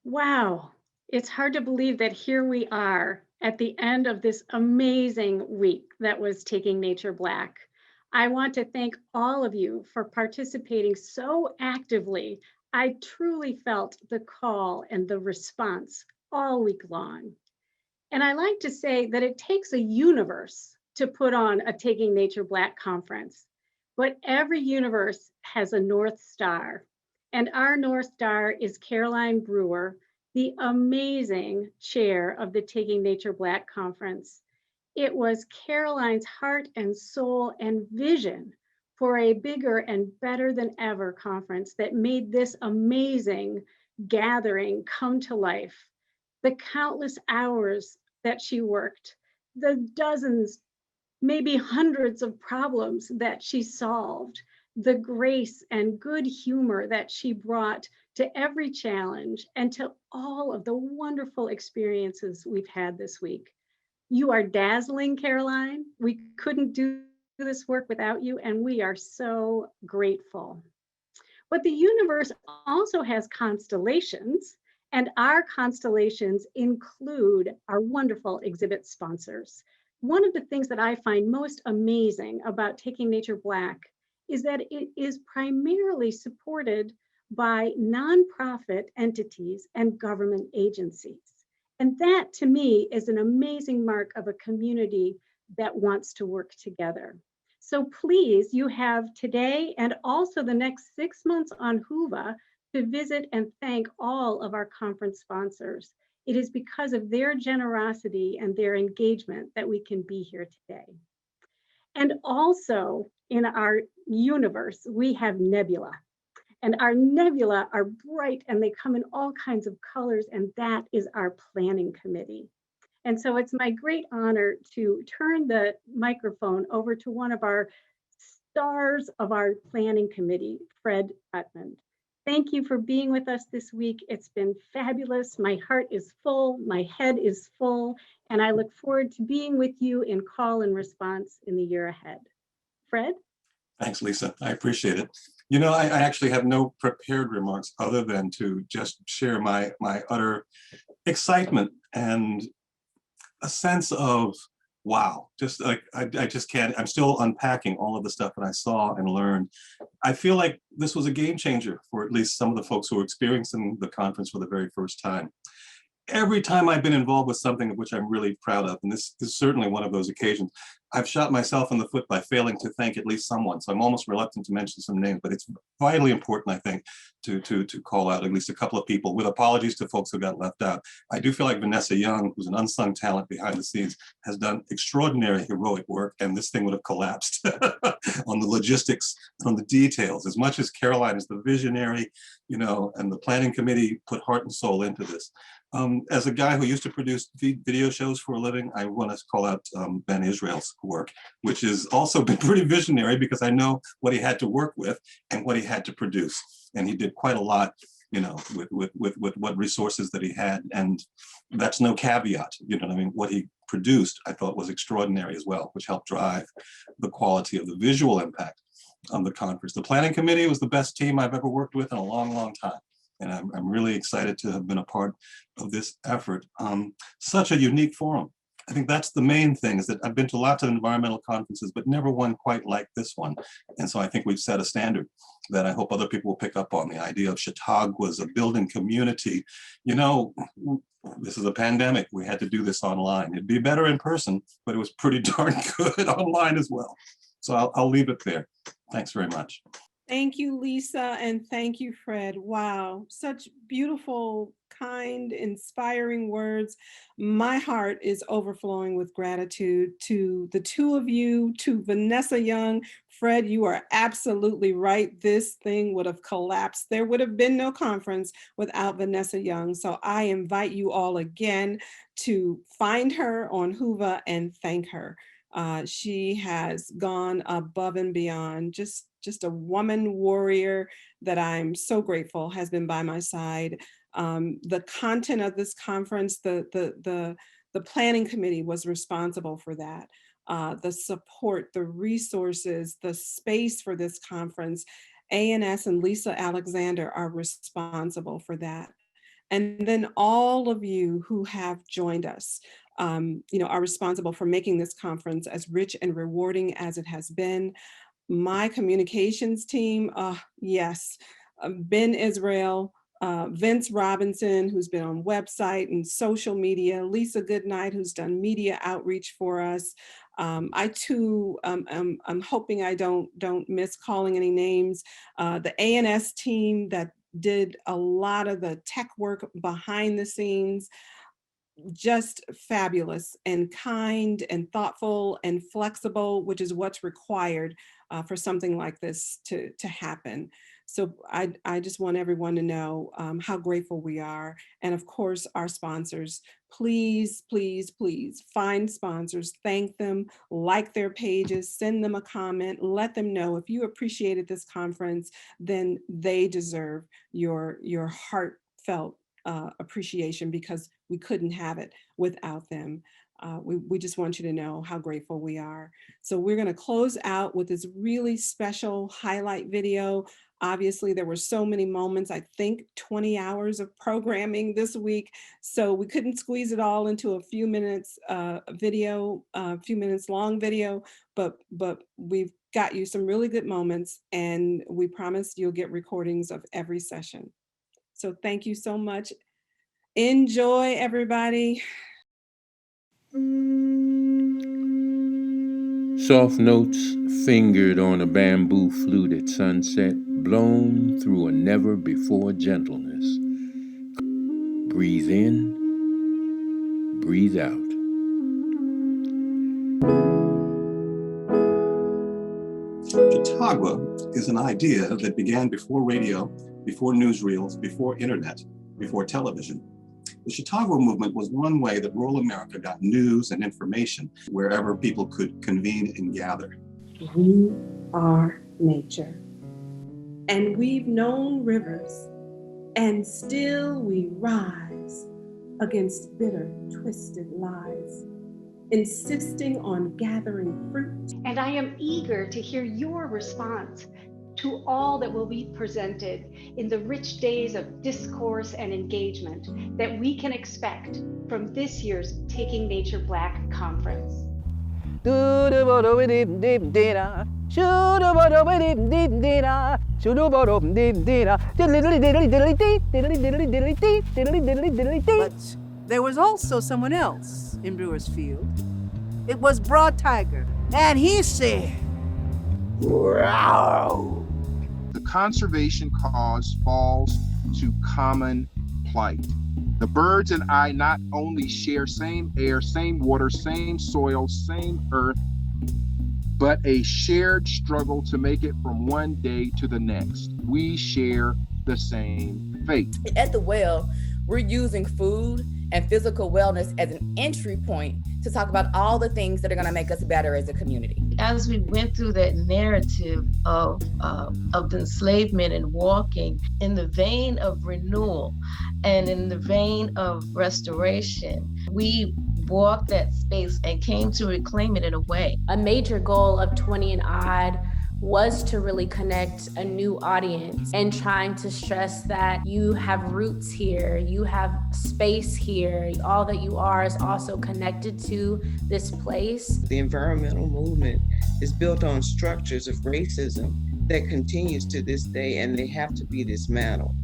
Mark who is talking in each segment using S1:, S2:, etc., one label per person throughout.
S1: Wow, it's hard to believe that here we are at the end of this amazing week that was Taking Nature Black. I want to thank all of you for participating so actively. I truly felt the call and the response all week long. And I like to say that it takes a universe to put on a Taking Nature Black conference, but every universe has a North Star. And our North Star is Caroline Brewer, the amazing chair of the Taking Nature Black conference. It was Caroline's heart and soul and vision for a bigger and better than ever conference that made this amazing gathering come to life. The countless hours that she worked, the dozens, maybe hundreds of problems that she solved, the grace and good humor that she brought to every challenge and to all of the wonderful experiences we've had this week. You are dazzling, Caroline. We couldn't do this work without you, and we are so grateful. But the universe also has constellations, and our constellations include our wonderful exhibit sponsors. One of the things that I find most amazing about Taking Nature Black is that it is primarily supported by nonprofit entities and government agencies. And that to me is an amazing mark of a community that wants to work together. So please, you have today and also the next 6 months on Whova to visit and thank all of our conference sponsors. It is because of their generosity and their engagement that we can be here today. And also in our universe, we have nebula. And our nebula are bright and they come in all kinds of colors, and that is our planning committee. And so it's my great honor to turn the microphone over to one of our stars of our planning committee, Fred Putman. Thank you for being with us this week. It's been fabulous. My heart is full, my head is full, and I look forward to being with you in call and response in the year ahead. Fred?
S2: Thanks, Lisa. I appreciate it. You know, I actually have no prepared remarks other than to just share my utter excitement and a sense of wow. Just like I just can't. I'm still unpacking all of the stuff that I saw and learned. I feel like this was a game changer for at least some of the folks who are experiencing the conference for the very first time. Every time I've been involved with something of which I'm really proud of, and this is certainly one of those occasions, I've shot myself in the foot by failing to thank at least someone. So I'm almost reluctant to mention some names, but it's vitally important, I think, to call out at least a couple of people with apologies to folks who got left out. I do feel like Vanessa Young, who's an unsung talent behind the scenes, has done extraordinary heroic work, and this thing would have collapsed on the logistics, on the details. As much as Caroline is the visionary, you know, and the planning committee put heart and soul into this. As a guy who used to produce video shows for a living, I want to call out Ben Israel's work, which has also been pretty visionary because I know what he had to work with and what he had to produce. And he did quite a lot, you know, with what resources that he had. And that's no caveat, you know what I mean? What he produced, I thought was extraordinary as well, which helped drive the quality of the visual impact on the conference. The planning committee was the best team I've ever worked with in a long, long time. And I'm really excited to have been a part of this effort. Such a unique forum. I think that's the main thing, is that I've been to lots of environmental conferences, but never one quite like this one. And so I think we've set a standard that I hope other people will pick up on. The idea of Chautauqua's, a building community. You know, this is a pandemic. We had to do this online. It'd be better in person, but it was pretty darn good online as well. So I'll leave it there. Thanks very much.
S3: Thank you, Lisa, and thank you, Fred. Wow, such beautiful, kind, inspiring words. My heart is overflowing with gratitude to the two of you, to Vanessa Young. Fred, you are absolutely right. This thing would have collapsed. There would have been no conference without Vanessa Young. So I invite you all again to find her on Whova and thank her. She has gone above and beyond, just a woman warrior that I'm so grateful has been by my side. The content of this conference, the planning committee was responsible for that. The support, the resources, the space for this conference, ANS and Lisa Alexander are responsible for that. And then all of you who have joined us, are responsible for making this conference as rich and rewarding as it has been. My communications team, yes, Ben Israel, Vince Robinson, who's been on website and social media, Lisa Goodnight, who's done media outreach for us. I too, I'm hoping I don't miss calling any names. The ANS team that did a lot of the tech work behind the scenes, just fabulous and kind and thoughtful and flexible, which is what's required for something like this to happen. So I just want everyone to know how grateful we are. And of course, our sponsors, please, please, please find sponsors, thank them, like their pages, send them a comment, let them know if you appreciated this conference, then they deserve your heartfelt appreciation, because we couldn't have it without them. We just want you to know how grateful we are. So we're going to close out with this really special highlight video. Obviously, there were so many moments, I think 20 hours of programming this week. So we couldn't squeeze it all into a few minutes video, a few minutes long video, but we've got you some really good moments, and we promise you'll get recordings of every session. So thank you so much. Enjoy, everybody.
S4: Soft notes fingered on a bamboo flute at sunset, blown through a never-before gentleness. Breathe in, breathe out.
S2: Chautauqua is an idea that began before radio, before newsreels, before internet, before television. The Chautauqua movement was one way that rural America got news and information wherever people could convene and gather.
S3: We are nature, and we've known rivers, and still we rise against bitter, twisted lies, insisting on gathering fruit.
S1: And I am eager to hear your response to all that will be presented in the rich days of discourse and engagement that we can expect from this year's Taking Nature Black conference.
S5: But there was also someone else in Brewer's Field. It was Broad Tiger, and he said, "Wow."
S6: The conservation cause falls to common plight. The birds and I not only share same air, same water, same soil, same earth, but a shared struggle to make it from one day to the next. We share the same fate.
S7: At the well, we're using food and physical wellness as an entry point to talk about all the things that are going to make us better as a community.
S8: As we went through that narrative of the enslavement and walking in the vein of renewal and in the vein of restoration, we walked that space and came to reclaim it in a way.
S9: A major goal of 20 and Odd was to really connect a new audience and trying to stress that you have roots here, you have space here, all that you are is also connected to this place.
S10: The environmental movement is built on structures of racism that continues to this day, and they have to be dismantled.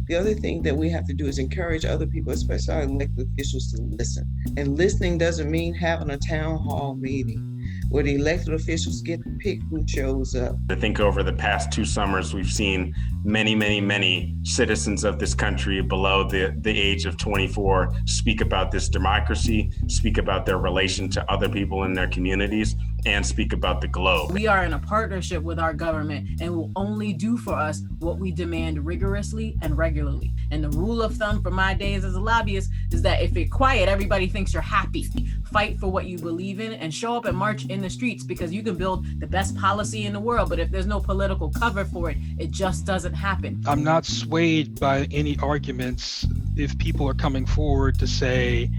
S10: The other thing that we have to do is encourage other people, especially our elected officials, to listen. And listening doesn't mean having a town hall meeting where the elected officials get to pick who shows up.
S11: I think over the past 2 summers, we've seen many citizens of this country below the age of 24 speak about this democracy, speak about their relation to other people in their communities, and speak about the globe.
S12: We are in a partnership with our government and will only do for us what we demand rigorously and regularly. And the rule of thumb for my days as a lobbyist is that if you're quiet, everybody thinks you're happy. Fight for what you believe in and show up and march in the streets, because you can build the best policy in the world, but if there's no political cover for it, it just doesn't happen.
S13: I'm not swayed by any arguments if people are coming forward to say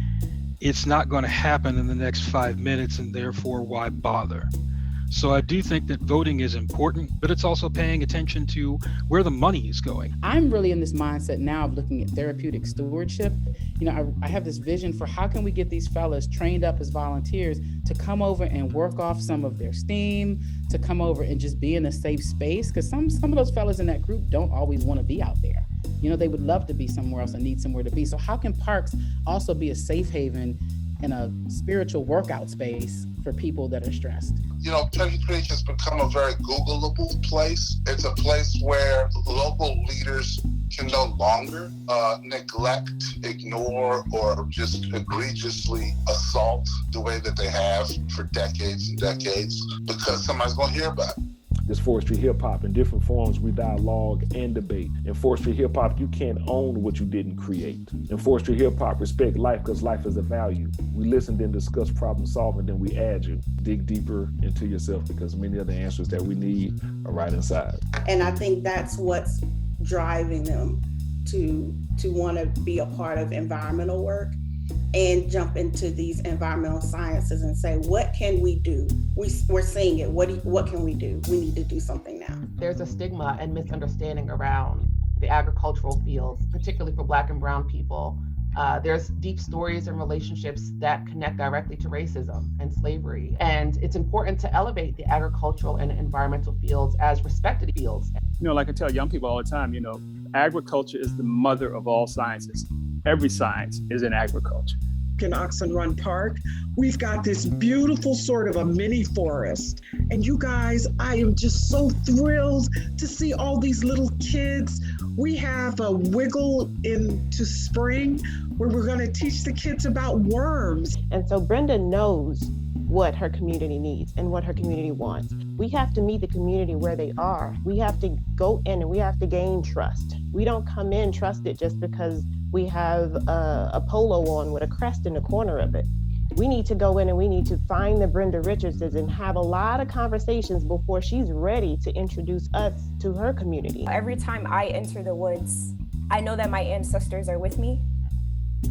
S13: it's not going to happen in the next 5 minutes and therefore why bother. So I do think that voting is important, but it's also paying attention to where the money is going.
S14: I'm really in this mindset now of looking at therapeutic stewardship. You know, I have this vision for how can we get these fellas trained up as volunteers to come over and work off some of their steam, to come over and just be in a safe space, because some of those fellas in that group don't always want to be out there. You know, they would love to be somewhere else and need somewhere to be. So how can parks also be a safe haven and a spiritual workout space for people that are stressed?
S15: You know, Petty Creek has become a very Googleable place. It's a place where local leaders can no longer neglect, ignore, or just egregiously assault the way that they have for decades and decades, because somebody's going to hear about it.
S16: This forestry hip hop in different forms, we dialogue and debate. In forestry hip hop, you can't own what you didn't create. In forestry hip hop, respect life because life is a value. We listen, then discuss problem solving, then we add you. Dig deeper into yourself because many of the answers that we need are right inside.
S17: And I think that's what's driving them to want to be a part of environmental work and jump into these environmental sciences and say, what can we do? We're seeing it. What can we do? We need to do something now.
S18: There's a stigma and misunderstanding around the agricultural fields, particularly for Black and Brown people. There's deep stories and relationships that connect directly to racism and slavery. And it's important to elevate the agricultural and environmental fields as respected fields.
S19: You know, like I tell young people all the time, you know, agriculture is the mother of all sciences. Every science is in agriculture.
S20: In Oxen Run Park, we've got this beautiful sort of a mini forest. And you guys, I am just so thrilled to see all these little kids. We have a wiggle into spring where we're going to teach the kids about worms.
S21: And so Brenda knows what her community needs and what her community wants. We have to meet the community where they are. We have to go in and we have to gain trust. We don't come in trusted just because we have a polo on with a crest in the corner of it. We need to go in and we need to find the Brenda Richardses and have a lot of conversations before she's ready to introduce us to her community.
S22: Every time I enter the woods, I know that my ancestors are with me.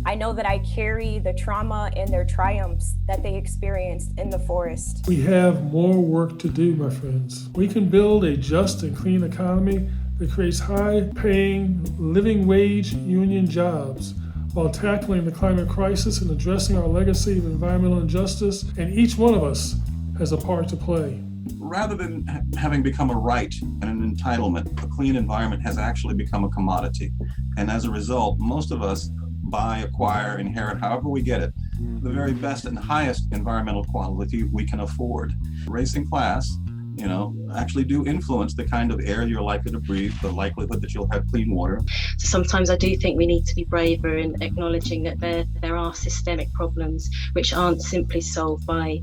S22: I know that I carry the trauma and their triumphs that they experienced in the forest.
S23: We have more work to do, my friends. We can build a just and clean economy that creates high-paying, living wage union jobs while tackling the climate crisis and addressing our legacy of environmental injustice, and each one of us has a part to play.
S2: Rather than having become a right and an entitlement, a clean environment has actually become a commodity. And as a result, most of us buy, acquire, inherit, however we get it, the very best and highest environmental quality we can afford. Race and class, you know, actually do influence the kind of air you're likely to breathe, the likelihood that you'll have clean water.
S8: Sometimes I do think we need to be braver in acknowledging that there are systemic problems which aren't simply solved by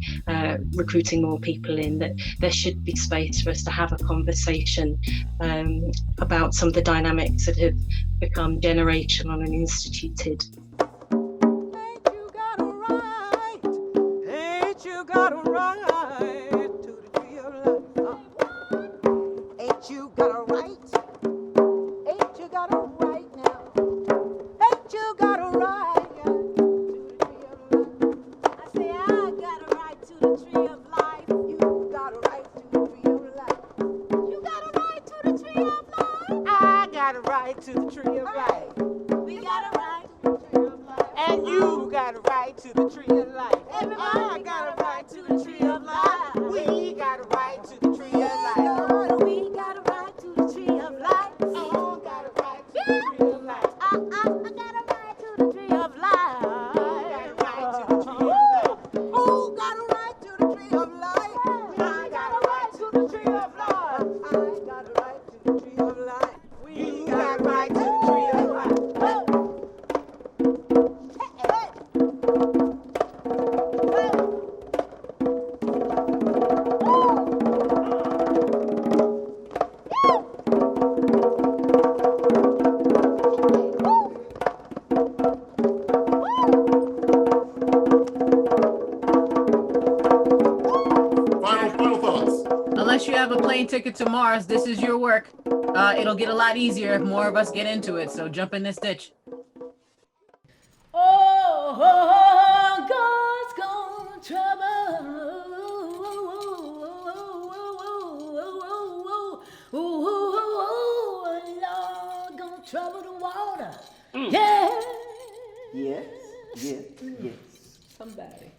S8: recruiting more people in, that there should be space for us to have a conversation about some of the dynamics that have become generational and instituted.
S5: Ain't you got a right to the tree of life? Ain't you got a right? Ain't you got a right now? Ain't you got a right to the tree of life? I say I got a right to the tree of life. You got a right to the tree of life. You got a right to the tree of life. I got a right to the tree of life. We got a right to the tree of life. And you got a right to the tree of life. Everybody got a right to the tree of life. We got a right to the tree of life. We got a right to the tree of life. All got a right to the tree of life. I got a right to the tree of life. Who got a right to the tree of life? I got a right to the tree of life. I got a right to the tree of life. We got a right to the tree of life.
S24: Final thoughts.
S12: Unless you have a plane ticket to Mars, this is your work. It'll get a lot easier if more of us get into it, so jump in this ditch.
S25: Oh, God's gone trouble.
S1: Yes, yes, yes.
S7: Somebody.